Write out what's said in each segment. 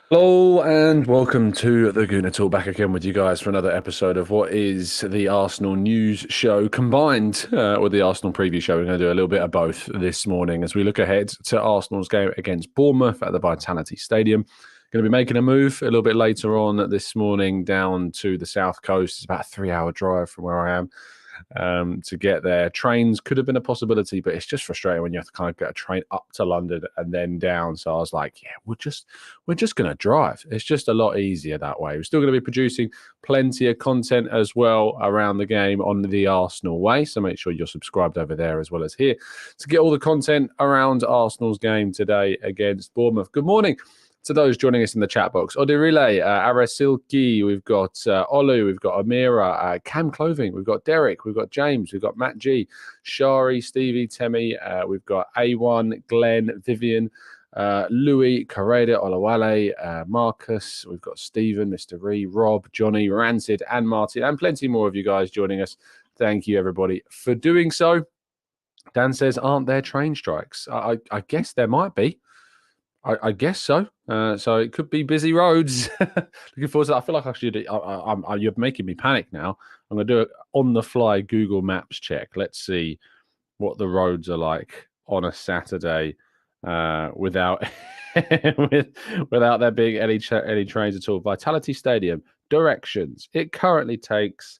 Hello and welcome to the Gooner Talk, back again with you guys for another episode of what is the Arsenal news show combined with the Arsenal preview show. We're going to do a little bit of both this morning as we look ahead to Arsenal's game against Bournemouth at the Vitality Stadium. Going to be making a move a little bit later on this morning down to the south coast. It's about a 3-hour drive from where I am. To get there. Trains could have been a possibility, but it's just frustrating when you have to kind of get a train up to London and then down. So I was like, yeah, we're just going to drive. It's just a lot easier that way. We're still going to be producing plenty of content as well around the game on the Arsenal way. So make sure you're subscribed over there as well as here to get all the content around Arsenal's game today against Bournemouth. Good morning to those joining us in the chat box. Odirile, Arasilki, we've got Olu, we've got Amira, Cam Clothing, we've got Derek, we've got James, we've got Matt G, Shari, Stevie, Temi, we've got A1, Glenn, Vivian, Louis, Correda, Olawale, Marcus, we've got Stephen, Mr. Ree, Rob, Johnny, Rancid, and Martin, and plenty more of you guys joining us. Thank you, everybody, for doing so. Dan says, aren't there train strikes? I guess there might be. I guess so. So it could be busy roads. Looking forward to that. I feel like I should. You're making me panic now. I'm going to do it on the fly Google Maps check. Let's see what the roads are like on a Saturday without without there being any trains at all. Vitality Stadium directions. It currently takes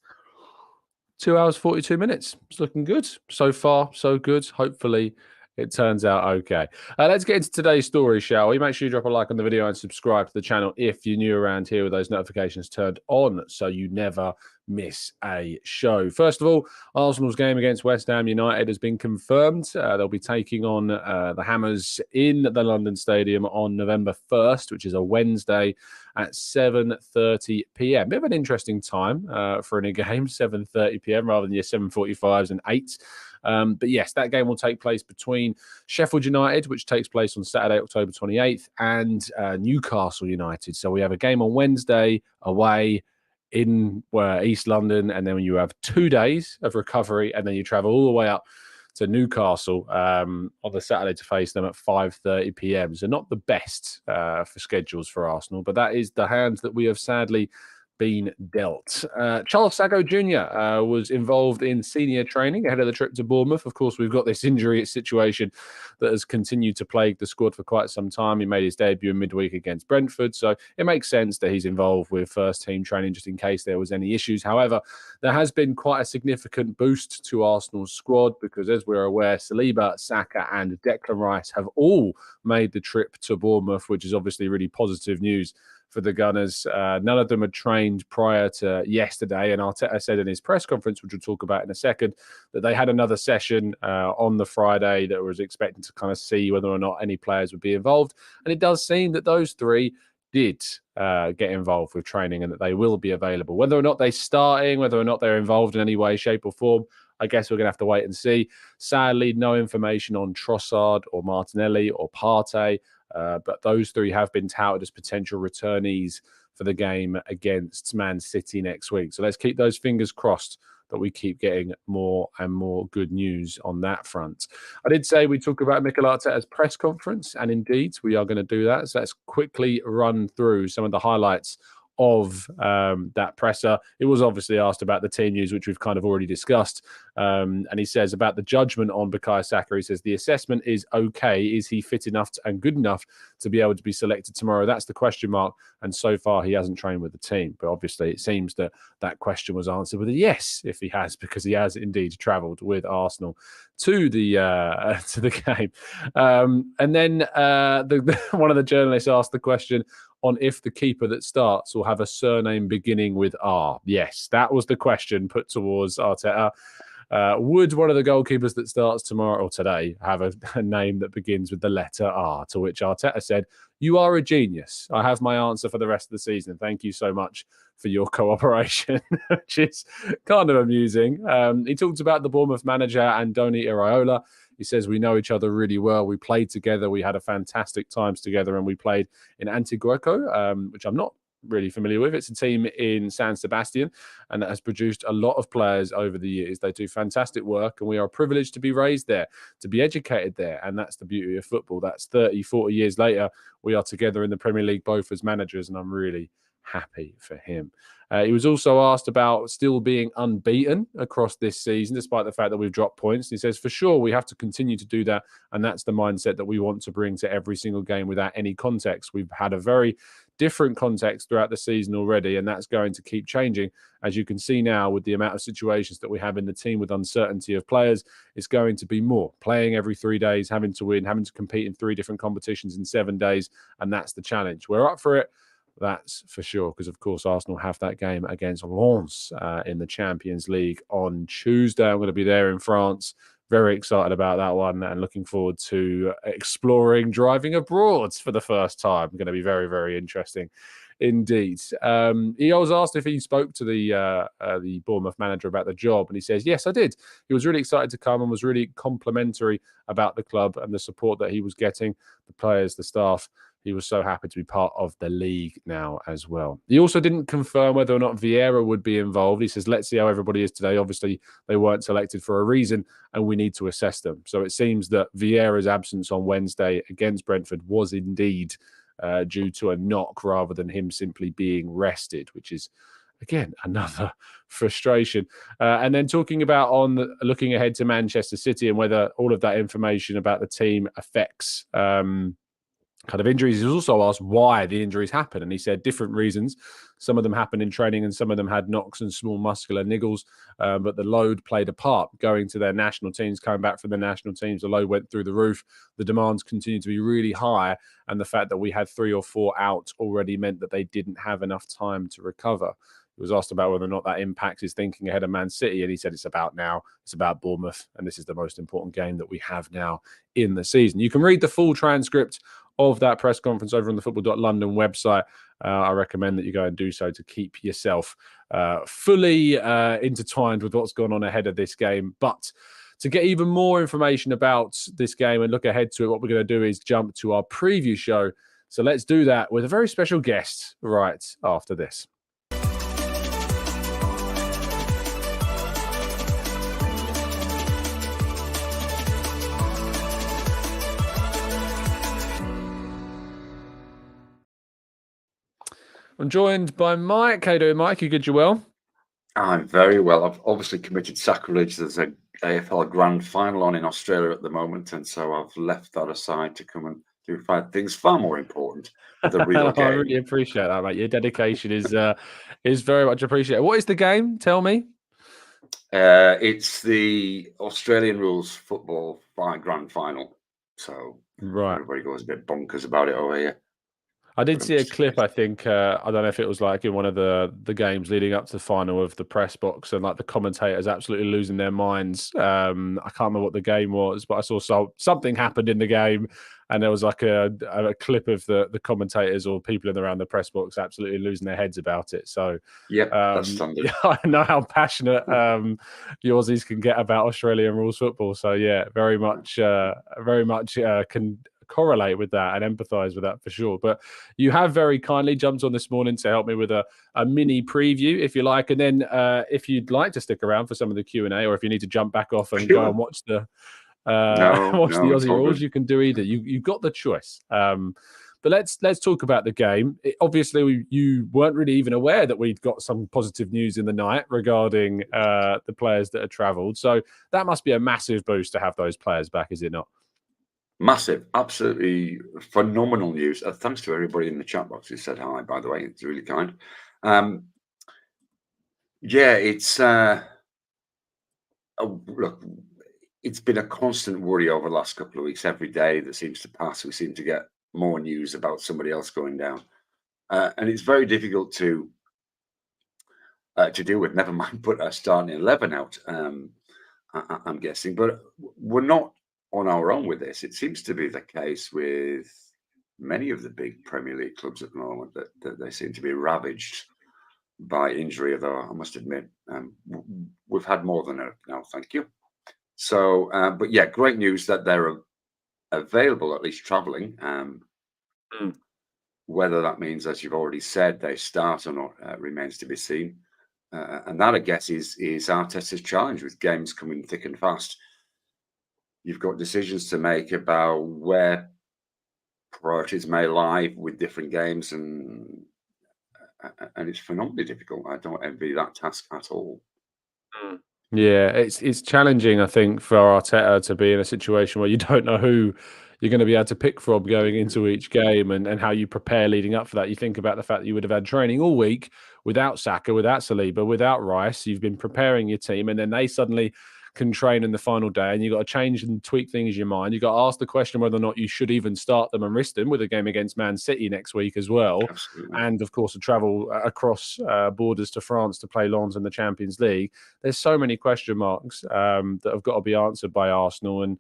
2 hours 42 minutes. It's looking good so far. So good. Hopefully it turns out okay. Let's get into today's story, shall we? Make sure you drop a like on the video and subscribe to the channel if you're new around here with those notifications turned on so you never miss a show. First of all, Arsenal's game against West Ham United has been confirmed. They'll be taking on the Hammers in the London Stadium on November 1st, which is a Wednesday at 7:30 p.m. Bit of an interesting time for a game, 7:30 p.m. rather than your 7:45s and 8s. But yes, that game will take place between Sheffield United, which takes place on Saturday, October 28th, and Newcastle United. So we have a game on Wednesday away in East London, and then you have 2 days of recovery, and then you travel all the way up to Newcastle on the Saturday to face them at 5:30 p.m. So not the best for schedules for Arsenal, but that is the hand that we have sadly been dealt. Charles Sagoe Jr. Was involved in senior training ahead of the trip to Bournemouth. Of course, we've got this injury situation that has continued to plague the squad for quite some time. He made his debut in midweek against Brentford, so it makes sense that he's involved with first team training just in case there was any issues. However, there has been quite a significant boost to Arsenal's squad because, as we're aware, Saliba, Saka and Declan Rice have all made the trip to Bournemouth, which is obviously really positive news for the Gunners. None of them had trained prior to yesterday, and Arteta said in his press conference, which we'll talk about in a second, that they had another session on the Friday that was expecting to kind of see whether or not any players would be involved. And it does seem that those three did get involved with training and that they will be available. Whether or not they're starting, whether or not they're involved in any way, shape or form, I guess we're going to have to wait and see. Sadly, no information on Trossard or Martinelli or Partey. But those three have been touted as potential returnees for the game against Man City next week. So let's keep those fingers crossed that we keep getting more and more good news on that front. I did say we talk about Mikel Arteta's press conference, and indeed we are going to do that. So let's quickly run through some of the highlights of that presser. It was obviously asked about the team news, which we've kind of already discussed. And he says about the judgment on Bukayo Saka, he says the assessment is okay. Is he fit enough and good enough to be able to be selected tomorrow? That's the question mark. And so far, he hasn't trained with the team. But obviously, it seems that that question was answered with a yes, if he has, because he has indeed travelled with Arsenal to the game. And then one of the journalists asked the question on if the keeper that starts will have a surname beginning with R. Yes, that was the question put towards Arteta. Would one of the goalkeepers that starts tomorrow or today have a name that begins with the letter R? To which Arteta said, "You are a genius. I have my answer for the rest of the season. Thank you so much for your cooperation," which is kind of amusing. He talked about the Bournemouth manager, Andoni Iraola. He says, we know each other really well. We played together. We had a fantastic times together, and we played in Antigueco, which I'm not really familiar with. It's a team in San Sebastian, and that has produced a lot of players over the years. They do fantastic work, and we are privileged to be raised there, to be educated there, and that's the beauty of football. That's 30, 40 years later, we are together in the Premier League, both as managers, and I'm really happy for him. He was also asked about still being unbeaten across this season, despite the fact that we've dropped points. He says, for sure, we have to continue to do that. And that's the mindset that we want to bring to every single game without any context. We've had a very different context throughout the season already, and that's going to keep changing. As you can see now, with the amount of situations that we have in the team with uncertainty of players, it's going to be more. Playing every 3 days, having to win, having to compete in 3 different competitions in 7 days, and that's the challenge. We're up for it. That's for sure, because, of course, Arsenal have that game against Lens in the Champions League on Tuesday. I'm going to be there in France. Very excited about that one and looking forward to exploring driving abroad for the first time. Going to be very, very interesting indeed. He was asked if he spoke to the Bournemouth manager about the job, and he says, yes, I did. He was really excited to come and was really complimentary about the club and the support that he was getting, the players, the staff. He was so happy to be part of the league now as well. He also didn't confirm whether or not Vieira would be involved. He says, let's see how everybody is today. Obviously, they weren't selected for a reason, and we need to assess them. So it seems that Vieira's absence on Wednesday against Brentford was indeed due to a knock rather than him simply being rested, which is, again, another frustration. And then talking about looking ahead to Manchester City and whether all of that information about the team affects kind of injuries. He was also asked why the injuries happen, and he said different reasons. Some of them happened in training and some of them had knocks and small muscular niggles, but the load played a part. Going to their national teams, coming back from the national teams, the load went through the roof. The demands continued to be really high, and the fact that we had 3 or 4 out already meant that they didn't have enough time to recover. He was asked about whether or not that impacts his thinking ahead of Man City, and he said it's about now, it's about Bournemouth, and this is the most important game that we have now in the season. You can read the full transcript of that press conference over on the football.london website. I recommend that you go and do so to keep yourself fully intertwined with what's going on ahead of this game. But to get even more information about this game and look ahead to it, what we're going to do is jump to our preview show. So let's do that with a very special guest right after this. I'm joined by Mike. How you doing, Mike? You good? You well? I'm very well. I've obviously committed sacrilege. There's a AFL Grand Final on in Australia at the moment, and so I've left that aside to come and do things far more important. The real game. I really appreciate that, mate. Your dedication is very much appreciated. What is the game? Tell me. It's the Australian rules football Grand Final. So everybody goes a bit bonkers about it over here. I did see a clip, I think, I don't know if it was like in one of the games leading up to the final of the press box, and like the commentators absolutely losing their minds. I can't remember what the game was, but I saw something happened in the game, and there was like a clip of the commentators or people around the press box absolutely losing their heads about it. So that's standard. Yeah, I know how passionate the Aussies can get about Australian rules football. So yeah, very much can correlate with that and empathize with that for sure. But you have very kindly jumped on this morning to help me with a mini preview, if you like, and then if you'd like to stick around for some of the Q&A, or if you need to jump back off and go and watch the Aussie rules, you can do either. You've got the choice. But let's talk about the game. Obviously, you weren't really even aware that we'd got some positive news in the night regarding the players that had travelled. So that must be a massive boost to have those players back, is it not? Massive, absolutely phenomenal news. Thanks to everybody in the chat box who said hi, by the way. It's really kind. It's look, it's been a constant worry over the last couple of weeks. Every day that seems to pass, we seem to get more news about somebody else going down. And it's very difficult to deal with, never mind put starting 11 out, I'm guessing. But we're not on our own with this. It seems to be the case with many of the big Premier League clubs at the moment that they seem to be ravaged by injury, although I must admit we've had more than enough now, thank you. So, but yeah, great news that they're available, at least travelling. Whether that means, as you've already said, they start or not remains to be seen. And that, I guess, is Arteta's challenge with games coming thick and fast. You've got decisions to make about where priorities may lie with different games, and it's phenomenally difficult. I don't envy that task at all. Yeah, it's challenging, I think, for Arteta to be in a situation where you don't know who you're going to be able to pick from going into each game, and how you prepare leading up for that. You think about the fact that you would have had training all week without Saka, without Saliba, without Rice. You've been preparing your team, and then they suddenly can train in the final day, and you've got to change and tweak things in your mind. You've got to ask the question whether or not you should even start them and risk them with a game against Man City next week as well. Absolutely. And of course, to travel across borders to France to play Lens in the Champions League. There's so many question marks that have got to be answered by Arsenal. And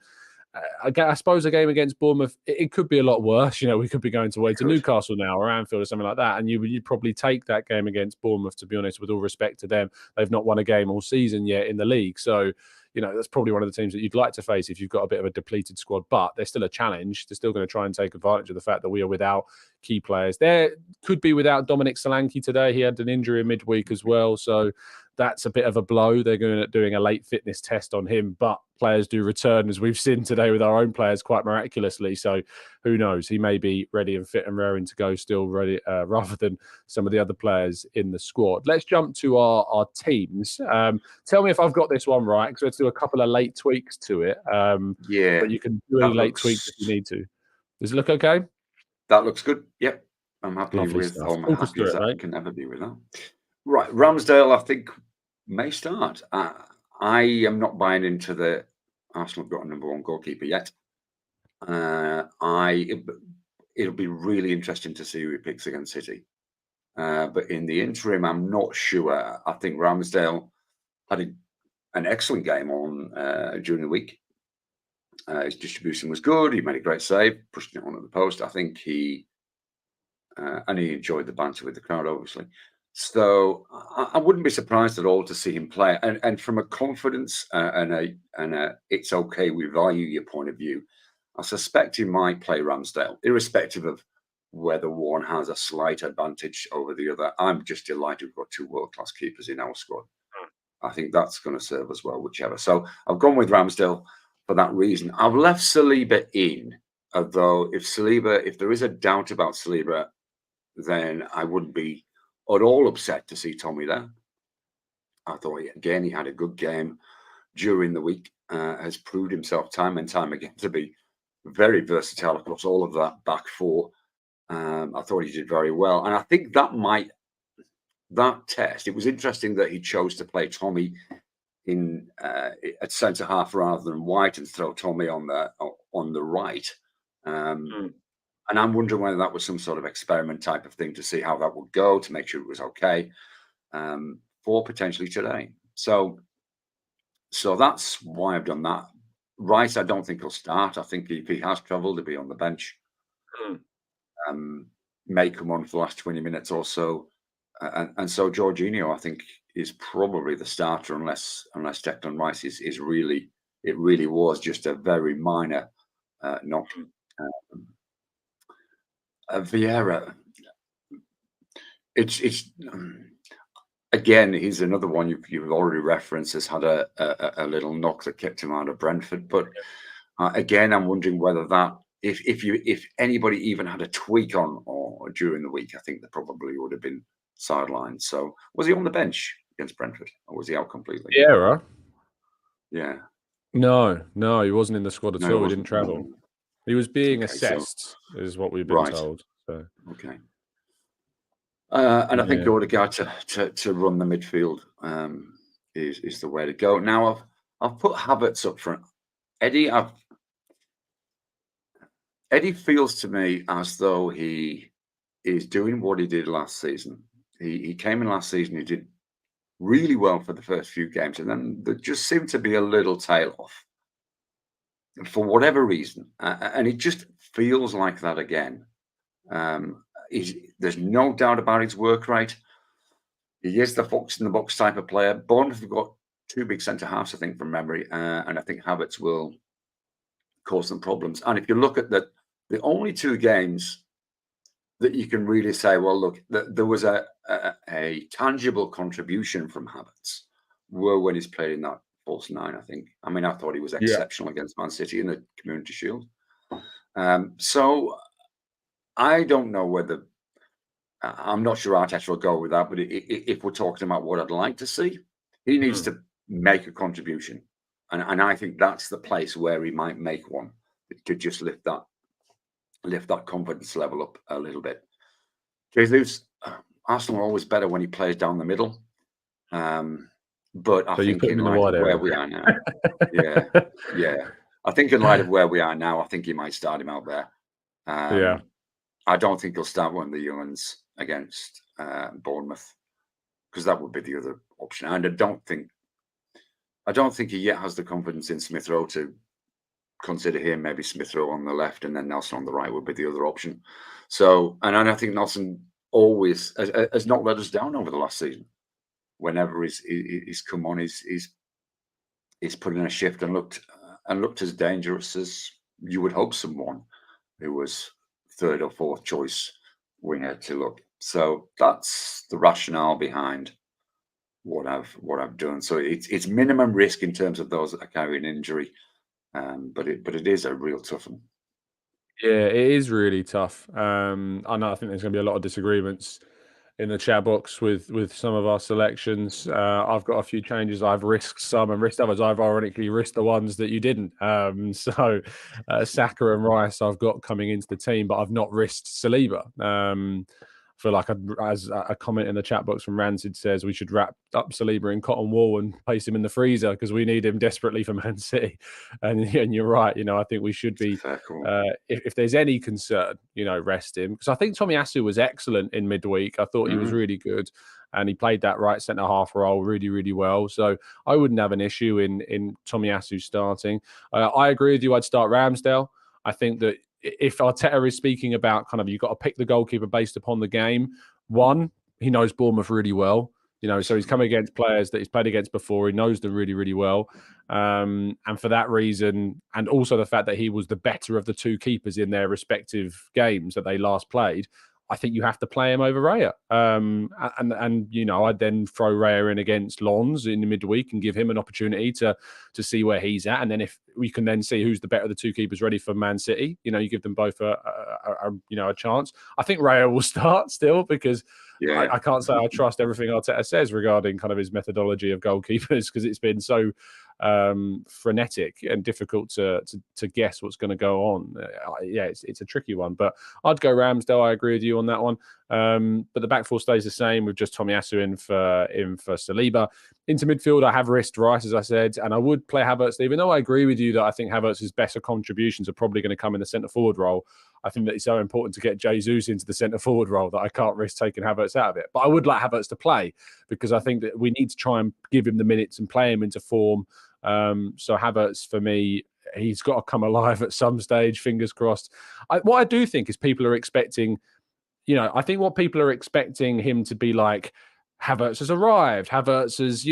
I suppose a game against Bournemouth, it could be a lot worse. You know, we could be going away to Newcastle now or Anfield or something like that. And you'd probably take that game against Bournemouth, to be honest, with all respect to them. They've not won a game all season yet in the league. So, you know, that's probably one of the teams that you'd like to face if you've got a bit of a depleted squad. But they're still a challenge. They're still going to try and take advantage of the fact that we are without key players. There could be without Dominic Solanke today. He had an injury in midweek as well. So that's a bit of a blow. They're going to doing a late fitness test on him, but players do return, as we've seen today with our own players, quite miraculously. So who knows? He may be ready and fit and raring to go still, ready rather than some of the other players in the squad. Let's jump to our teams. Tell me if I've got this one right, because let's do a couple of late tweaks to it. Yeah, but you can do any late tweaks if you need to. Does it look okay? That looks good. Yep, I'm happy Lovely with stuff. all my Talk us happy through as it, I mate. can ever be with that. Right, Ramsdale, I think, may start. I am not buying into the Arsenal have got a number one goalkeeper yet. It'll be really interesting to see who he picks against City. But in the interim, I'm not sure. I think Ramsdale had an excellent game on during the week. His distribution was good. He made a great save, pushing it onto the post. I think he enjoyed the banter with the crowd, obviously. So I wouldn't be surprised at all to see him play. And from a confidence and a it's okay, we value your point of view, I suspect he might play Ramsdale, irrespective of whether one has a slight advantage over the other. I'm just delighted we've got two world-class keepers in our squad. I think that's going to serve us well, whichever. So I've gone with Ramsdale for that reason. I've left Saliba in, although if there is a doubt about Saliba, then I wouldn't be at all upset to see Tommy there. I thought, again, he had a good game during the week, has proved himself time and time again to be very versatile across all of that back four. I thought he did very well. And I think that test, it was interesting that he chose to play Tommy in at centre half rather than White and throw Tommy on the right. And I'm wondering whether that was some sort of experiment type of thing to see how that would go, to make sure it was okay for potentially today. So that's why I've done that. Rice, I don't think he'll start. I think if he has travelled, he'll be on the bench. May come on for the last 20 minutes or so. And so Jorginho, I think, is probably the starter unless Declan Rice is really, it really was just a very minor knock. Vieira, it's again, he's another one you've already referenced, has had a little knock that kept him out of Brentford. But again, I'm wondering whether that if anybody even had a tweak on or during the week, I think they probably would have been sidelined. So was he on the bench against Brentford, or was he out completely? Vieira? Yeah. No, he wasn't in the squad at all. He didn't travel. No. He was being Okay, assessed, is what we've been told. So. Okay. And I think Odegaard to run the midfield is the way to go. Now I've put Havertz up front. Eddie feels to me as though he is doing what he did last season. He came in last season. He did really well for the first few games, and then there just seemed to be a little tail off for whatever reason, and it just feels like that again. There's no doubt about his work rate. He is the fox in the box type of player. Bournemouth have got two big centre halves, I think, from memory, and I think Havertz will cause them problems. And if you look at the only two games that you can really say, well, look, there was a tangible contribution from Havertz were when he's played in that false nine, I think. I mean, I thought he was exceptional against Man City in the Community Shield. So I don't know whether, I'm not sure Arteta will go with that, but if we're talking about what I'd like to see, he needs to make a contribution. And I think that's the place where he might make one to just lift that confidence level up a little bit. Jesus, Arsenal are always better when he plays down the middle. But I think in light of where we are now, yeah. I think in light of where we are now, I think he might start him out there. I don't think he'll start one of the young ones against Bournemouth, because that would be the other option. And I don't think he yet has the confidence in Smith Rowe to consider him. Maybe Smith Rowe on the left and then Nelson on the right would be the other option. So, and I think Nelson always has not let us down over the last season. Whenever he's come on, he's put in a shift and looked as dangerous as you would hope someone who was third or fourth choice winger to look. So that's the rationale behind what I've done. So it's minimum risk in terms of those that are carrying injury, but it is a real tough one. Yeah, it is really tough. I know I think there's going to be a lot of disagreements in the chat box with some of our selections. I've got a few changes. I've risked some and risked others. I've ironically risked the ones that you didn't. So Saka and Rice I've got coming into the team, but I've not risked Saliba. I feel like, as a comment in the chat box from Rancid says, we should wrap up Saliba in cotton wool and place him in the freezer because we need him desperately for Man City. And you're right. I think we should be, if there's any concern, rest him. Because I think Tomiyasu was excellent in midweek. I thought he was really good. And he played that right centre-half role really, really well. So I wouldn't have an issue in Tomiyasu starting. I agree with you. I'd start Ramsdale. I think that if Arteta is speaking about kind of you've got to pick the goalkeeper based upon the game, one, he knows Bournemouth really well, so he's come against players that he's played against before. He knows them really, really well. And for that reason, and also the fact that he was the better of the two keepers in their respective games that they last played, I think you have to play him over Raya. I'd then throw Raya in against Lons in the midweek and give him an opportunity to see where he's at. And then if we can then see who's the better of the two keepers ready for Man City, you give them both a chance. I think Raya will start still because I can't say I trust everything Arteta says regarding kind of his methodology of goalkeepers because it's been so frenetic and difficult to guess what's going to go on. It's a tricky one, but I'd go Ramsdale. I agree with you on that one. But the back four stays the same with just Tomiyasu in for Saliba. Into midfield, I have risked Rice, as I said, and I would play Havertz, even though I agree with you that I think Havertz's better contributions are probably going to come in the centre forward role. I think that it's so important to get Jesus into the centre forward role that I can't risk taking Havertz out of it. But I would like Havertz to play because I think that we need to try and give him the minutes and play him into form. So Havertz, for me, he's got to come alive at some stage, fingers crossed. What I do think is people are expecting, I think what people are expecting him to be like, Havertz has arrived. Havertz has,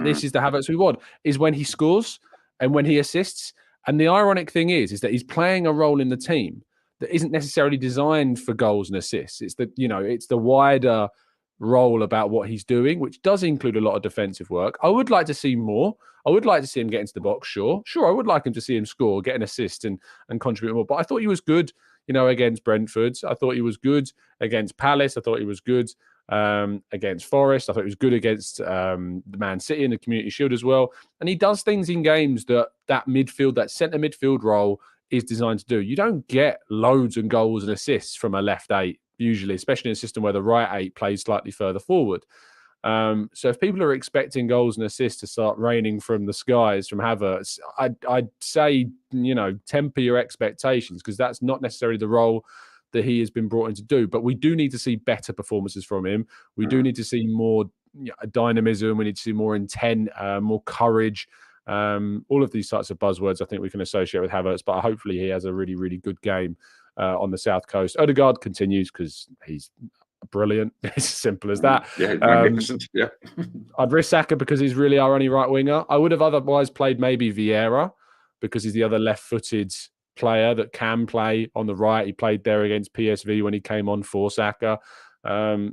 this is the Havertz we want, is when he scores and when he assists. And the ironic thing is that he's playing a role in the team that isn't necessarily designed for goals and assists. It's the wider role about what he's doing, which does include a lot of defensive work. I would like to see more. I would like to see him get into the box, sure. I would like him to see him score, get an assist and contribute more. But I thought he was good, against Brentford. I thought he was good against Palace. I thought he was good against Forest. I thought he was good against the Man City in the Community Shield as well. And he does things in games that midfield, that centre midfield role is designed to do. You don't get loads and goals and assists from a left eight, usually, especially in a system where the right eight plays slightly further forward. So if people are expecting goals and assists to start raining from the skies from Havertz, I'd say, temper your expectations because that's not necessarily the role that he has been brought in to do. But we do need to see better performances from him. We do need to see more dynamism. We need to see more intent, more courage. All of these types of buzzwords I think we can associate with Havertz, but hopefully he has a really, really good game on the South Coast. Odegaard continues because he's brilliant. It's as simple as that. Yeah, magnificent. Yeah. I'd risk Saka because he's really our only right winger. I would have otherwise played maybe Vieira because he's the other left-footed player that can play on the right. He played there against PSV when he came on for Saka.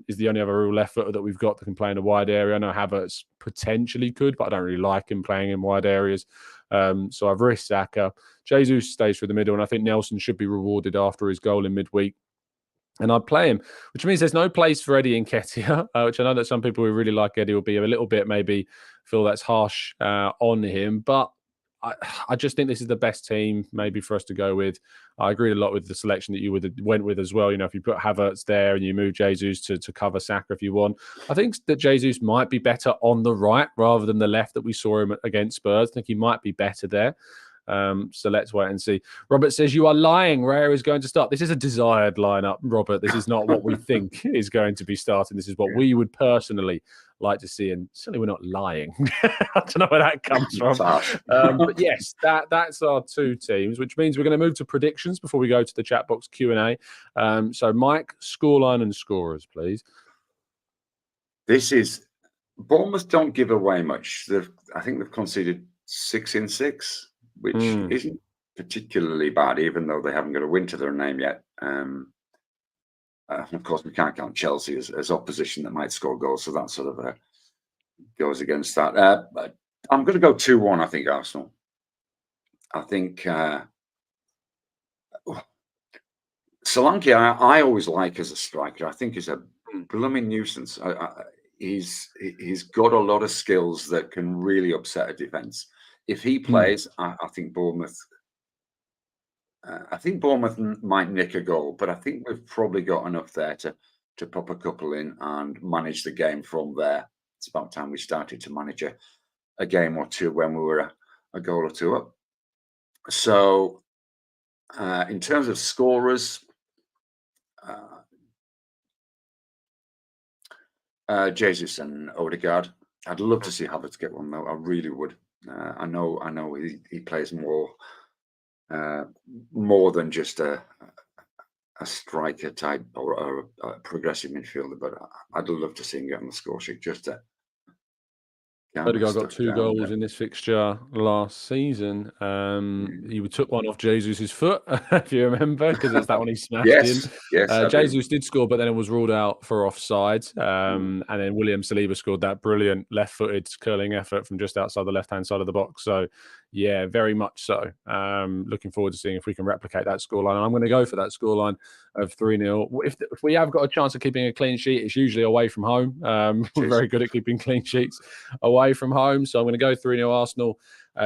Is the only other real left footer that we've got that can play in a wide area. I know Havertz potentially could, but I don't really like him playing in wide areas. So I've risked Saka. Jesus stays through the middle, and I think Nelson should be rewarded after his goal in midweek. And I'd play him, which means there's no place for Eddie Nketiah, which I know that some people who really like Eddie will be a little bit maybe feel that's harsh on him. But I just think this is the best team maybe for us to go with. I agreed a lot with the selection that you went with as well. You know, if you put Havertz there and you move Jesus to cover Saka if you want. I think that Jesus might be better on the right rather than the left that we saw him against Spurs. I think he might be better there. So let's wait and see. Robert says, you are lying. Rare is going to start. This is a desired lineup, Robert. This is not what we think is going to be starting. This is what we would personally like to see. And certainly we're not lying. I don't know where that comes from. But yes, that's our two teams, which means we're going to move to predictions before we go to the chat box Q&A. So Mike, scoreline and scorers, please. This is Bournemouth don't give away much. I think they've conceded 6 in 6. Which isn't particularly bad, even though they haven't got a win to their name yet. Of course, we can't count Chelsea as opposition that might score goals, so that sort of goes against that. But I'm going to go 2-1, I think, Arsenal. I think Solanke, I always like as a striker. I think he's a blooming nuisance. He's got a lot of skills that can really upset a defence. If he plays, I think Bournemouth. I think Bournemouth might nick a goal, but I think we've probably got enough there to pop a couple in and manage the game from there. It's about time we started to manage a game or two when we were a goal or two up. So, in terms of scorers, Jesus and Odegaard. I'd love to see Havertz get one though. I really would. I know he plays more than just a striker type or a progressive midfielder, but I'd love to see him get on the score sheet just to. Odegaard got 2 goals in this fixture last season. He took one off Jesus' foot, if you remember, because it's that one he smashed in. Yes, Jesus did score, but then it was ruled out for offside. And then William Saliba scored that brilliant left-footed curling effort from just outside the left-hand side of the box. So, yeah, very much so. Looking forward to seeing if we can replicate that scoreline. And I'm going to go for that scoreline of 3-0. If we have got a chance of keeping a clean sheet, it's usually away from home. We're very good at keeping clean sheets away from home. So I'm going to go 3-0 Arsenal.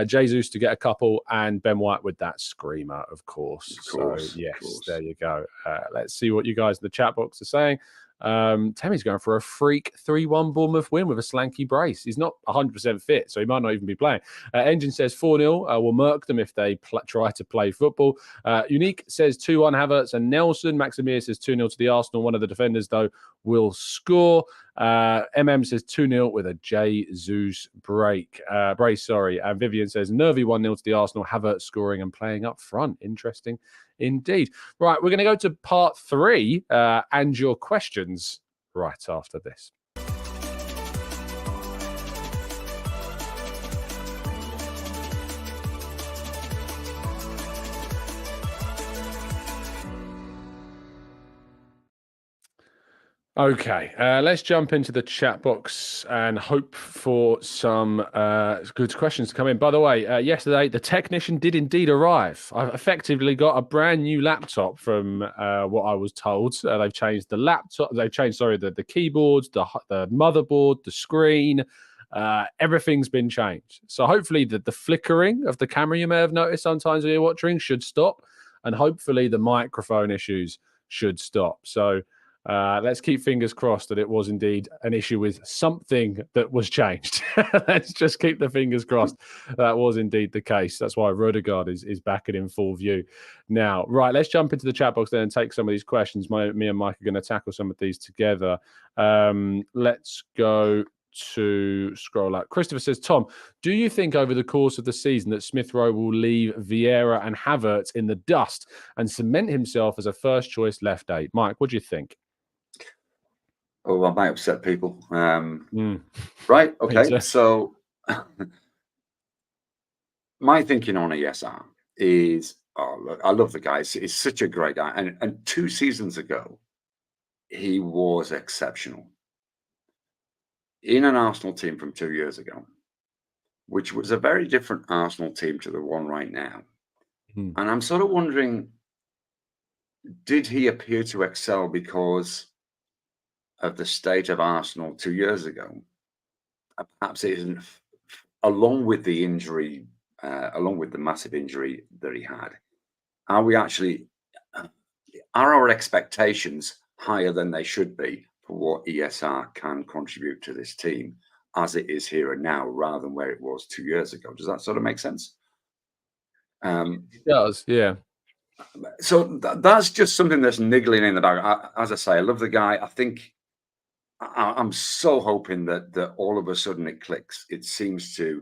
Jesus to get a couple and Ben White with that screamer, of course. There you go. Let's see what you guys in the chat box are saying. Temmie's going for a freak 3-1 Bournemouth win with a slanky brace. He's not 100% fit, so he might not even be playing. Engine says 4-0. We'll murk them if they try to play football. Unique says 2-1 Havertz and Nelson. Maximir says 2-0 to the Arsenal. One of the defenders, though, will score. MM says 2-0 with a Jesus brace. And Vivian says nervy 1-0 to the Arsenal. Havertz scoring and playing up front. Interesting indeed. Right, we're going to go to part 3 and your questions right after this. Okay, let's jump into the chat box and hope for some good questions to come in. By the way, yesterday, the technician did indeed arrive. I've effectively got a brand new laptop from what I was told. They've changed the laptop. They've changed, the keyboards, the motherboard, the screen. Everything's been changed. So hopefully the flickering of the camera you may have noticed sometimes when you're watching should stop. And hopefully the microphone issues should stop. So let's keep fingers crossed that it was indeed an issue with something that was changed. Let's just keep the fingers crossed that was indeed the case. That's why Odegaard is back and in full view now. Right, let's jump into the chat box then and take some of these questions. Me and Mike are going to tackle some of these together. Let's go to scroll out. Christopher says, Tom, do you think over the course of the season that Smith Rowe will leave Vieira and Havertz in the dust and cement himself as a first choice left eight? Mike, what do you think? Oh, I might upset people. Right. Okay. So my thinking on ESR is Oh, look, I love the guy. He's such a great guy. And 2 seasons ago, he was exceptional in an Arsenal team from 2 years ago, which was a very different Arsenal team to the one right now. Hmm. And I'm sort of wondering, did he appear to excel because of the state of Arsenal 2 years ago? Perhaps it isn't, along with the injury, along with the massive injury that he had. Are we actually, are our expectations higher than they should be for what ESR can contribute to this team as it is here and now, rather than where it was 2 years ago? Does that sort of make sense? It does, yeah. So that's just something that's niggling in the back. As I say, I love the guy. I think I'm so hoping that all of a sudden it clicks. It seems to.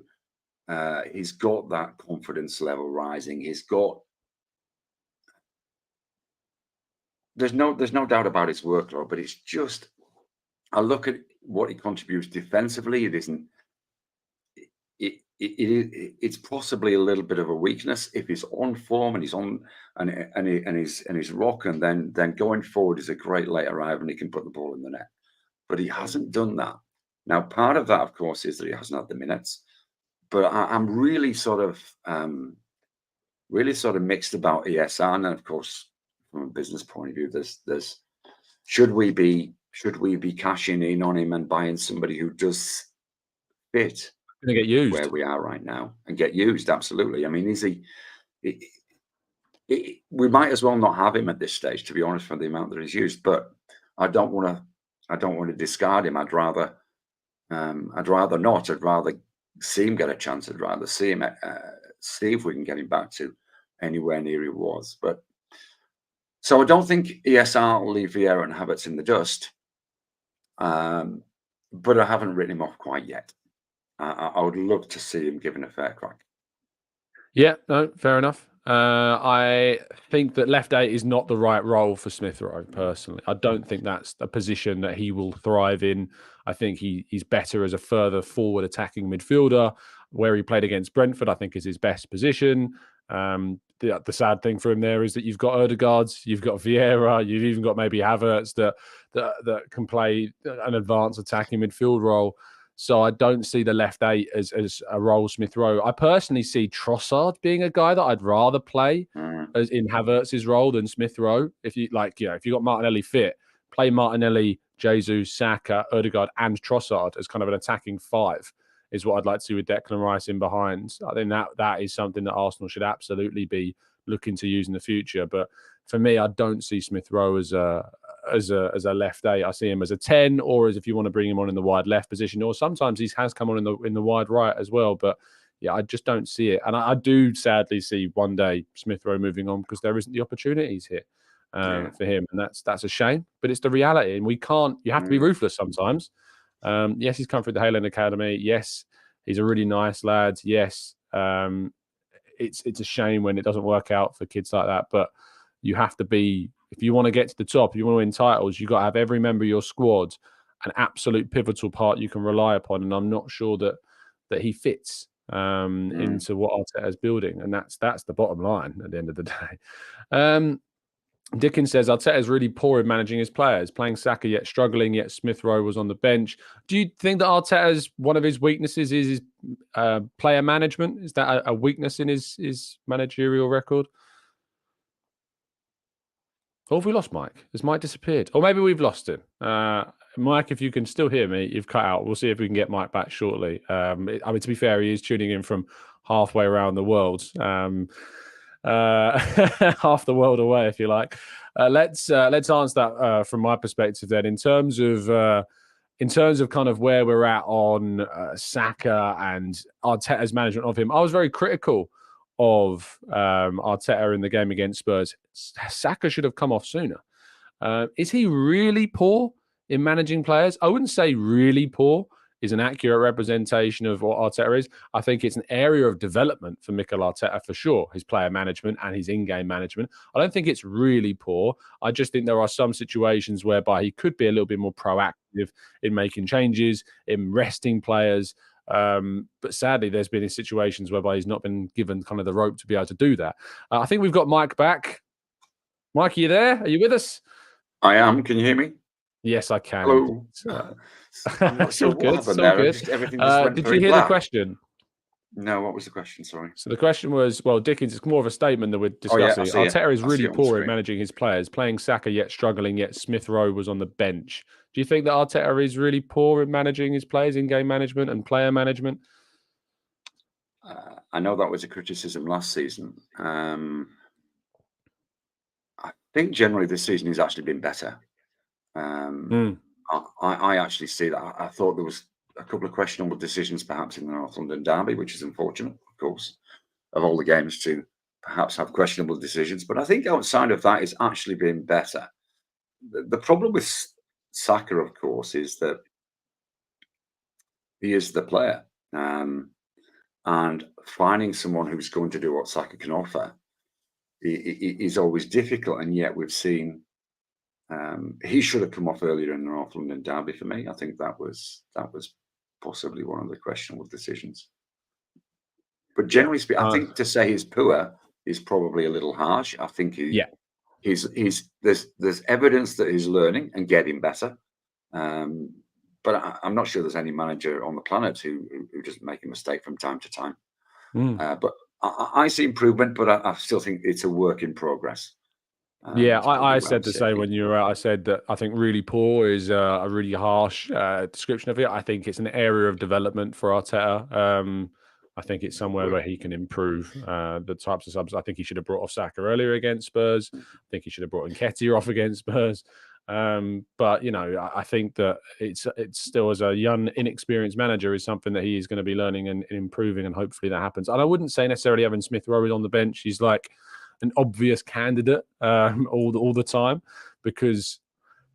He's got that confidence level rising. He's got. There's no doubt about his workload, but it's just. I look at what he contributes defensively. It isn't. It's possibly a little bit of a weakness if he's on form and he's on and he's rocking. Then going forward is a great late arrival and he can put the ball in the net. But he hasn't done that. Now, part of that, of course, is that he hasn't had the minutes. But I'm really sort of mixed about ESR. And of course, from a business point of view, there's should we be cashing in on him and buying somebody who does fit Going to get used where we are right now and get used? Absolutely. I mean, we might as well not have him at this stage, to be honest, for the amount that he's used. But I don't want to discard him. I'd rather not. I'd rather see him get a chance. I'd rather see him see if we can get him back to anywhere near he was. But so I don't think ESR will leave Vieira and Havertz in the dust. But I haven't written him off quite yet. I would love to see him given a fair crack. Yeah, no, fair enough. I think that left 8 is not the right role for Smith Rowe, personally. I don't think that's a position that he will thrive in. I think he's better as a further forward attacking midfielder. Where he played against Brentford, I think, is his best position. The sad thing for him there is that you've got Odegaard, you've got Vieira, you've even got maybe Havertz that can play an advanced attacking midfield role. So I don't see the left 8 as a role Smith Rowe. I personally see Trossard being a guy that I'd rather play as in Havertz's role than Smith Rowe. If you if you got Martinelli fit, play Martinelli, Jesus, Saka, Odegaard, and Trossard as kind of an attacking 5 is what I'd like to see with Declan Rice in behind. I think that is something that Arsenal should absolutely be looking to use in the future. But for me, I don't see Smith Rowe as a left 8. I see him as a 10, or as if you want to bring him on in the wide left position, or sometimes he has come on in the wide right as well. But yeah, I just don't see it, and I do sadly see one day Smith Rowe moving on because there isn't the opportunities here for him, and that's a shame. But it's the reality, and we can't. You have to be ruthless sometimes. Yes, he's come through the Highland Academy. Yes, he's a really nice lad. Yes, it's a shame when it doesn't work out for kids like that. But you have to be, if you want to get to the top, if you want to win titles, you've got to have every member of your squad an absolute pivotal part you can rely upon. And I'm not sure that he fits into what Arteta's building. And that's the bottom line at the end of the day. Dickens says Arteta is really poor in managing his players, playing Saka yet struggling, yet Smith Rowe was on the bench. Do you think that Arteta's one of his weaknesses is his player management? Is that a weakness in his managerial record? Or have we lost Mike? Has Mike disappeared? Or maybe we've lost him. Mike, if you can still hear me, you've cut out. We'll see if we can get Mike back shortly. I mean, to be fair, he is tuning in from halfway around the world. Half the world away, if you like. Let's answer that from my perspective then. In terms of kind of where we're at on Saka and Arteta's management of him, I was very critical of Arteta in the game against Spurs. Saka should have come off sooner. Is he really poor in managing players? I wouldn't say really poor is an accurate representation of what Arteta is. I think it's an area of development for Mikel Arteta for sure, his player management and his in-game management. I don't think it's really poor. I just think there are some situations whereby he could be a little bit more proactive in making changes, in resting players, But sadly, there's been situations whereby he's not been given kind of the rope to be able to do that. I think we've got Mike back. Mike, are you there? Are you with us? I am. Can you hear me? Yes, I can. Hello. I'm not It's sure all what good. happened It's all there. good. Everything just went Did very you hear black. the question? No, what was the question? Sorry. So the question was, well, Dickens, it's more of a statement that we're discussing. Arteta is really poor in managing his players, playing Saka yet struggling, yet Smith Rowe was on the bench. Do you think that Arteta is really poor in managing his players, in-game management and player management? I know that was a criticism last season. I think generally this season he's actually been better. I actually see that. I thought there was a couple of questionable decisions perhaps in the North London derby, which is unfortunate, of course, of all the games to perhaps have questionable decisions. But I think outside of that, it's actually been better. The problem with Saka, of course, is that he is the player. And finding someone who's going to do what Saka can offer is always difficult. And yet we've seen he should have come off earlier in the North London derby for me. I think that was possibly one of the questionable decisions. But generally speaking, I think to say he's poor is probably a little harsh. I think there's evidence that he's learning and getting better. But I'm not sure there's any manager on the planet who doesn't make a mistake from time to time. But I see improvement, but I still think it's a work in progress. I said the same when you were out. I said that I think really poor is a really harsh description of it. I think it's an area of development for Arteta. I think it's somewhere where he can improve the types of subs. I think he should have brought off Saka earlier against Spurs. I think he should have brought Nketiah off against Spurs. But I think that it's still, as a young, inexperienced manager, is something that he is going to be learning and improving, and hopefully that happens. And I wouldn't say necessarily having Smith Rowe on the bench, he's like an obvious candidate all the time, because,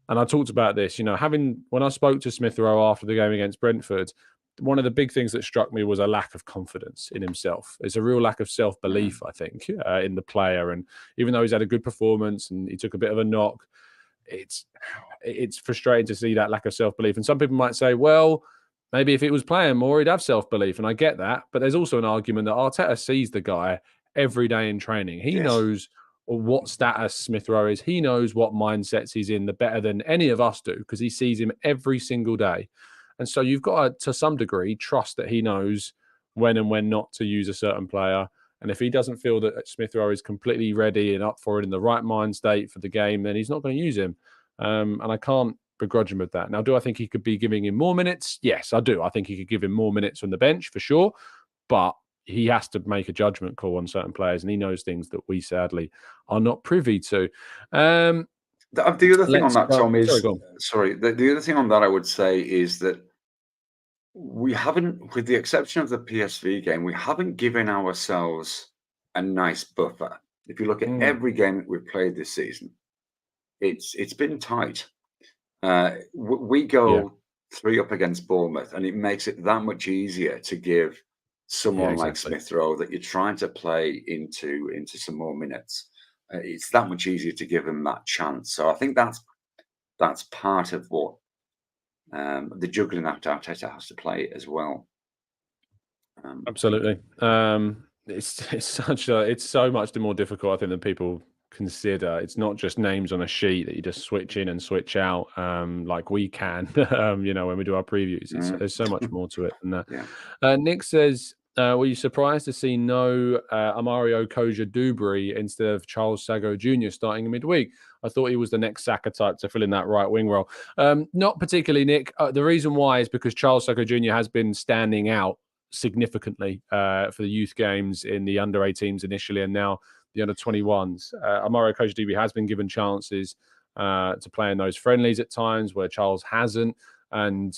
and I talked about this, when I spoke to Smith Rowe after the game against Brentford, one of the big things that struck me was a lack of confidence in himself. There's a real lack of self-belief, I think, in the player. And even though he's had a good performance and he took a bit of a knock, it's frustrating to see that lack of self-belief. And some people might say, well, maybe if it was playing more, he'd have self-belief. And I get that. But there's also an argument that Arteta sees the guy every day in training. He knows what status Smith Rowe is. He knows what mindsets he's in better than any of us do, because he sees him every single day. And so you've got to some degree, trust that he knows when and when not to use a certain player. And if he doesn't feel that Smith Rowe is completely ready and up for it, in the right mind state for the game, then he's not going to use him. And I can't begrudge him with that. Now, do I think he could be giving him more minutes? Yes, I do. I think he could give him more minutes from the bench for sure. But he has to make a judgment call on certain players, and he knows things that we sadly are not privy to. The other thing on that, Tom, is the other thing on that I would say is that we haven't, with the exception of the PSV game, we haven't given ourselves a nice buffer. If you look at every game that we've played this season, it's been tight. We go 3 up against Bournemouth, and it makes it that much easier to give someone like Smith Rowe that you're trying to play into some more minutes. It's that much easier to give him that chance. So I think that's part of what the juggling act Arteta has to play as well. Absolutely. It's so much more difficult, I think, than people consider. It's not just names on a sheet that you just switch in and switch out like we can, when we do our previews. There's so much more to it than that. Nick says, were you surprised to see no Amario Koja-Dubry instead of Charles Sagoe Jr. starting in midweek? I thought he was the next Saka type to fill in that right wing role. Not particularly, Nick. The reason why is because Charles Sagoe Jr. has been standing out significantly for the youth games in the under-18s initially, and now the under-21s. Amario Koja-Dubry has been given chances to play in those friendlies at times where Charles hasn't, and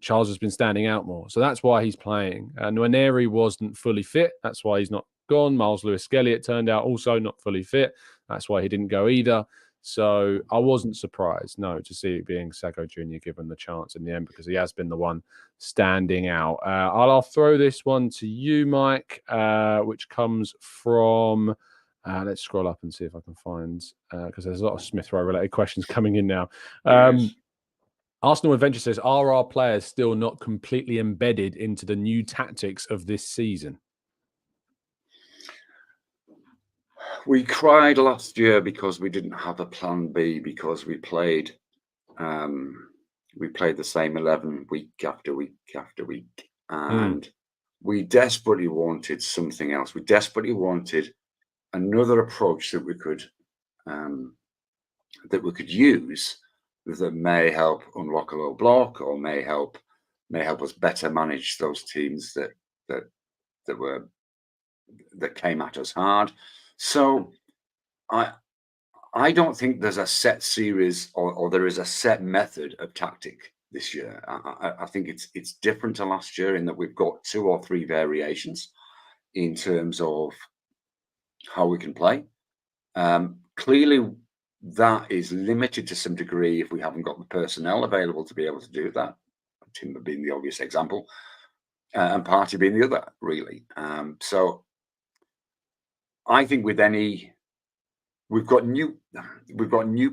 Charles has been standing out more. So that's why he's playing. Nwaneri wasn't fully fit. That's why he's not gone. Miles Lewis-Skelly, it turned out, also not fully fit. That's why he didn't go either. So I wasn't surprised, no, to see it being Sagoe Jr. given the chance in the end, because he has been the one standing out. I'll throw this one to you, Mike, which comes from... let's scroll up and see if I can find, because there's a lot of Smith Rowe related questions coming in now. Arsenal Adventure says, are our players still not completely embedded into the new tactics of this season? We cried last year because we didn't have a plan B, because we played the same 11 week after week after week, and we desperately wanted something else. We desperately wanted another approach that we could use that may help unlock a low block, or may help us better manage those teams that came at us hard. So I don't think there's a set series or there is a set method of tactic this year. I think it's different to last year in that we've got 2 or 3 variations in terms of how we can play. Clearly, that is limited to some degree if we haven't got the personnel available to be able to do that. Timber being the obvious example, and Partey being the other, really. So I think with we've got new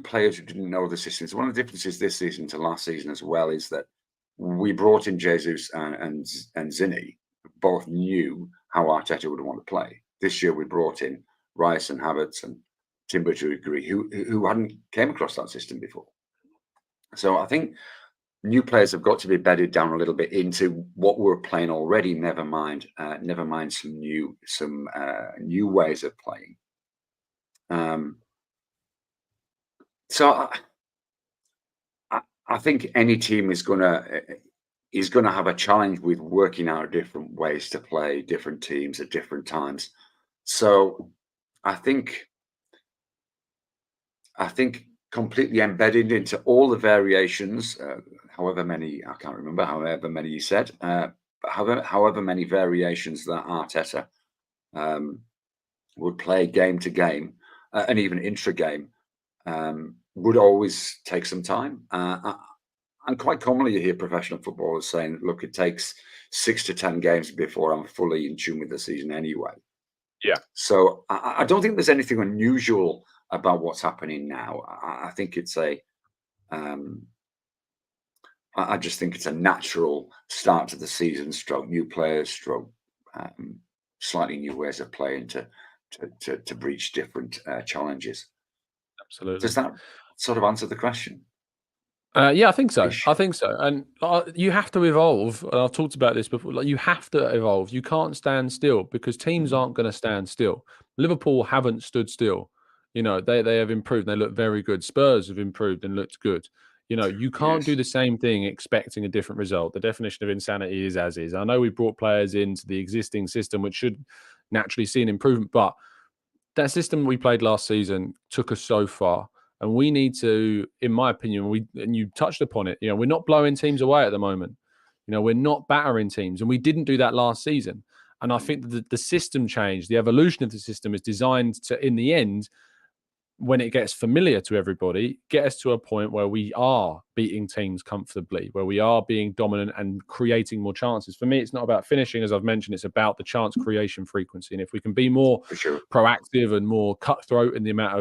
players who didn't know the systems. One of the differences this season to last season as well is that we brought in Jesus and Zinni, both knew how Arteta would want to play. This year we brought in Rice and Havertz and Timber to a degree who hadn't came across that system before. So I think new players have got to be bedded down a little bit into what we're playing already. Never mind some new ways of playing. So I think any team is gonna have a challenge with working out different ways to play different teams at different times. So I think completely embedded into all the variations, however many, I can't remember, however many you said, however many variations that Arteta would play game to game, and even intra-game, would always take some time. And quite commonly you hear professional footballers saying, look, it takes 6 to 10 games before I'm fully in tune with the season anyway. Yeah. So I don't think there's anything unusual about what's happening now. I think it's I just think it's a natural start to the season, stroke new players, stroke slightly new ways of playing to breach different challenges. Absolutely. Does that sort of answer the question? Yeah, I think so. And you have to evolve. And I've talked about this before. Like, you have to evolve. You can't stand still because teams aren't going to stand still. Liverpool haven't stood still. You know, they have improved. They look very good. Spurs have improved and looked good. You know, you can't do the same thing expecting a different result. The definition of insanity is as is. I know we brought players into the existing system, which should naturally see an improvement, but that system we played last season took us so far. And we need to, in my opinion, and you touched upon it, you know, we're not blowing teams away at the moment. You know, we're not battering teams. And we didn't do that last season. And I think that the system change, the evolution of the system is designed to, in the end, when it gets familiar to everybody, get us to a point where we are beating teams comfortably, where we are being dominant and creating more chances. For me, it's not about finishing, as I've mentioned, it's about the chance creation frequency. And if we can be more proactive and more cutthroat in the amount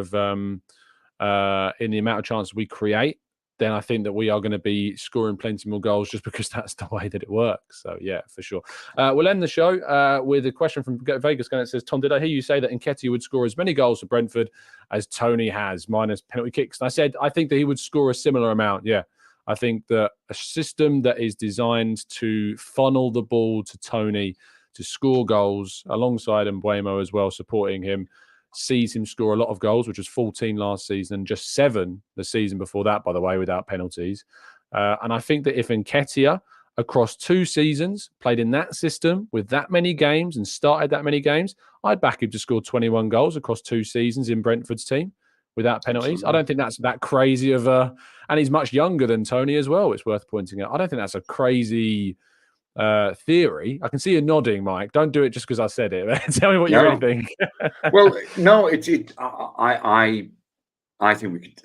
of chances we create, then I think that we are going to be scoring plenty more goals just because that's the way that it works. So, yeah, for sure. We'll end the show with a question from Vegas. It says, Tom, did I hear you say that Nketiah would score as many goals for Brentford as Tony has, minus penalty kicks? And I said, I think that he would score a similar amount, yeah. I think that a system that is designed to funnel the ball to Tony to score goals alongside Mbeumo as well, supporting him, sees him score a lot of goals, which was 14 last season and just 7 the season before that, by the way, without penalties. And I think that if Nketiah, across 2 seasons, played in that system with that many games and started that many games, I'd back him to score 21 goals across 2 seasons in Brentford's team without penalties. Absolutely. I don't think that's that crazy of a... And he's much younger than Tony as well, it's worth pointing out. I don't think that's a crazy... theory. I can see you nodding, Mike. Don't do it just because I said it. Tell me what you really think. Well, no, I think we could,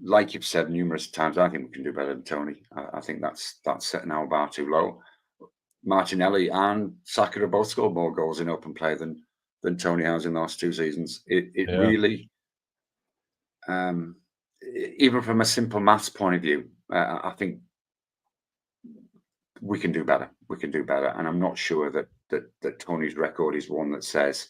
like you've said numerous times, I think we can do better than Tony. I think that's setting our bar too low. Martinelli and Saka have both scored more goals in open play than Tony has in the last 2 seasons. It really, even from a simple maths point of view, I think we can do better. We can do better, and I'm not sure that Tony's record is one that says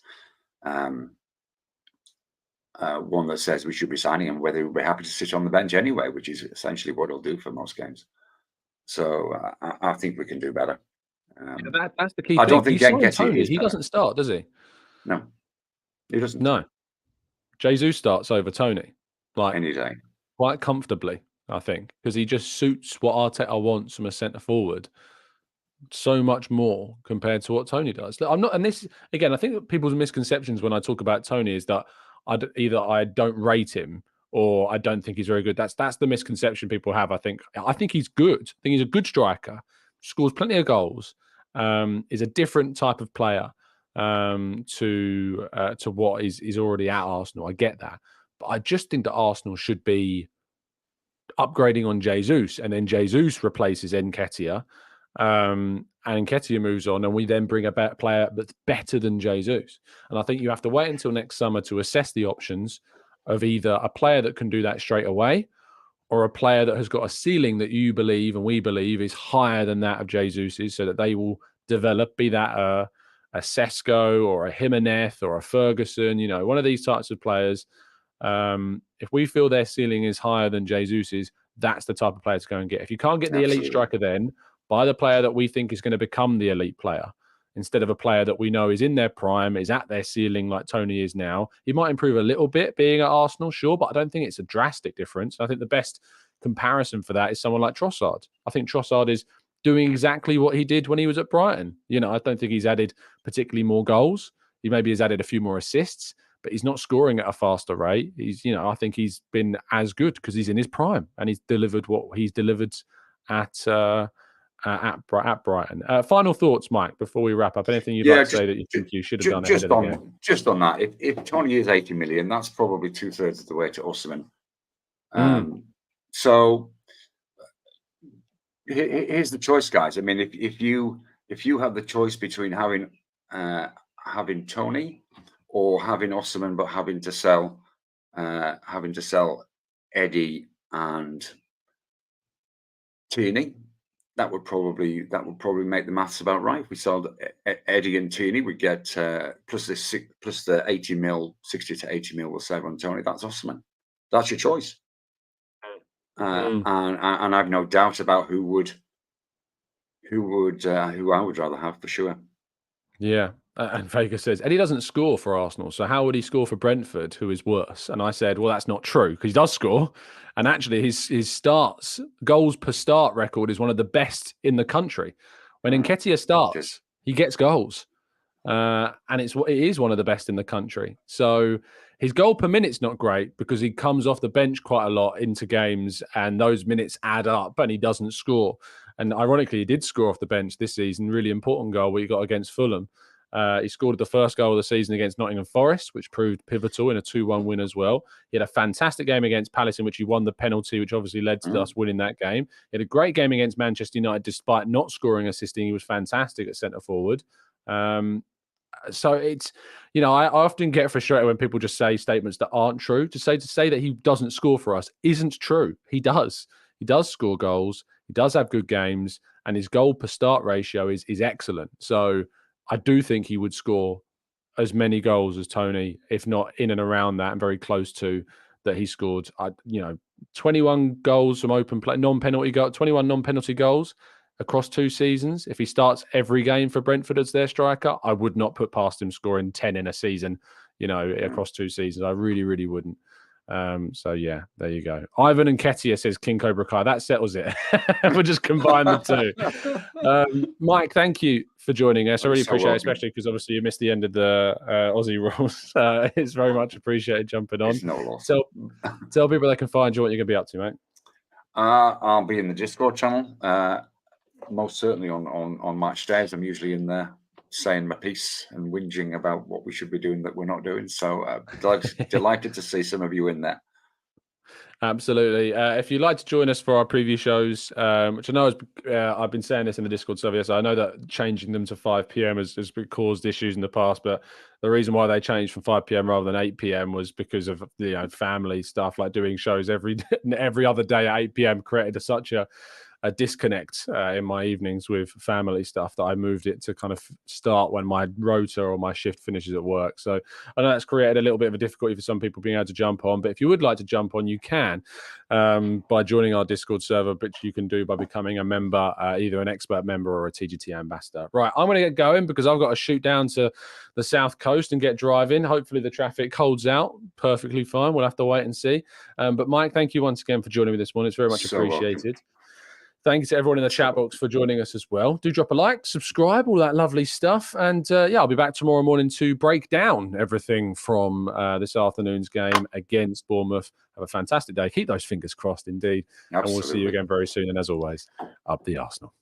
we should be signing him, whether he'll be happy to sit on the bench anyway, which is essentially what he'll do for most games. So I think we can do better. That's the key I thing. don't think Tony, is he better. doesn't start, does he? No, he doesn't. No. Jesus starts over Tony, like any day, quite comfortably, I think, because he just suits what Arteta wants from a centre forward so much more compared to what Tony does. I'm not, and this again, I think that people's misconceptions when I talk about Tony is that either I don't rate him or I don't think he's very good. That's the misconception people have. I think he's good. I think he's a good striker, scores plenty of goals, is a different type of player to what is already at Arsenal. I get that, but I just think that Arsenal should be upgrading on Jesus, and then Jesus replaces Nketiah, and Nketiah moves on, and we then bring a better player that's better than Jesus. And I think you have to wait until next summer to assess the options of either a player that can do that straight away, or a player that has got a ceiling that you believe and we believe is higher than that of Jesus's, so that they will develop, be that a Sesko or a Jimenez or a Ferguson, one of these types of players. If we feel their ceiling is higher than Jesus's, that's the type of player to go and get. If you can't get the elite striker, then buy the player that we think is going to become the elite player, instead of a player that we know is in their prime, is at their ceiling like Tony is now. He might improve a little bit being at Arsenal, sure, but I don't think it's a drastic difference. I think the best comparison for that is someone like Trossard. I think Trossard is doing exactly what he did when he was at Brighton. I don't think he's added particularly more goals. He maybe has added a few more assists, but he's not scoring at a faster rate. I think he's been as good because he's in his prime and he's delivered what he's delivered at Brighton. Final thoughts, Mike, before we wrap up. Anything you'd like to say that you think you should have done ahead of the game? Just on that, if Tony is 80 million, that's probably 2/3 of the way to Osimhen. So here's the choice, guys. I mean, if you have the choice between having Tony or having Osimhen, but having to sell Eddie and Tierney, that would probably make the maths about right. If we sold Eddie and Tierney, we get plus the 80 mil, 60 to 80 mil we'll save on Tony. That's Osimhen. That's your choice. And I've no doubt about who I would rather have for sure. Yeah. And Vega says, Eddie doesn't score for Arsenal, so how would he score for Brentford, who is worse? And I said, well, that's not true, because he does score. And actually, his goals per start record is one of the best in the country. When Nketiah starts, he gets goals. And it is one of the best in the country. So his goal per minute's not great because he comes off the bench quite a lot into games, and those minutes add up, and he doesn't score. And ironically, he did score off the bench this season. Really important goal we got against Fulham. He scored the first goal of the season against Nottingham Forest, which proved pivotal in a 2-1 win as well. He had a fantastic game against Palace in which he won the penalty, which obviously led to us winning that game. He had a great game against Manchester United, despite not scoring, assisting. He was fantastic at centre forward. So it's, I often get frustrated when people just say statements that aren't true. To say that he doesn't score for us isn't true. He does. He does score goals. He does have good games, and his goal per start ratio is excellent. So I do think he would score as many goals as Tony, if not in and around that, and very close to that he scored. 21 goals from open play, 21 non-penalty goals across 2 seasons. If he starts every game for Brentford as their striker, I would not put past him scoring 10 in a season, across 2 seasons. I really, really wouldn't. So yeah, there you go. Ivan and Nketiah says King Cobra Kai. That settles it. We'll just combine the two. Mike, thank you for joining us. I really appreciate it, especially because obviously you missed the end of the Aussie rules. It's very much appreciated jumping on. It's no loss. So tell people they can find you, what you're going to be up to, mate. I'll be in the Discord channel. Most certainly on match days. I'm usually in there saying my piece and whinging about what we should be doing that we're not doing. So delighted to see some of you in there. Absolutely. If you'd like to join us for our preview shows, which I know I've been saying this in the Discord server, so I know that changing them to 5 p.m. has caused issues in the past, but the reason why they changed from 5 p.m. rather than 8 p.m. was because of family stuff, like doing shows every other day at 8 p.m. created such a a disconnect in my evenings with family stuff that I moved it to kind of start when my rota or my shift finishes at work. So I know that's created a little bit of a difficulty for some people being able to jump on, but if you would like to jump on, you can by joining our Discord server, which you can do by becoming a member, either an expert member or a TGT ambassador. Right, I'm going to get going because I've got to shoot down to the south coast and get driving. Hopefully the traffic holds out perfectly fine. We'll have to wait and see. But Mike, thank you once again for joining me this morning. It's very much appreciated. Welcome. Thank you to everyone in the chat box for joining us as well. Do drop a like, subscribe, all that lovely stuff. And yeah, I'll be back tomorrow morning to break down everything from this afternoon's game against Bournemouth. Have a fantastic day. Keep those fingers crossed indeed. Absolutely. And we'll see you again very soon. And as always, up the Arsenal.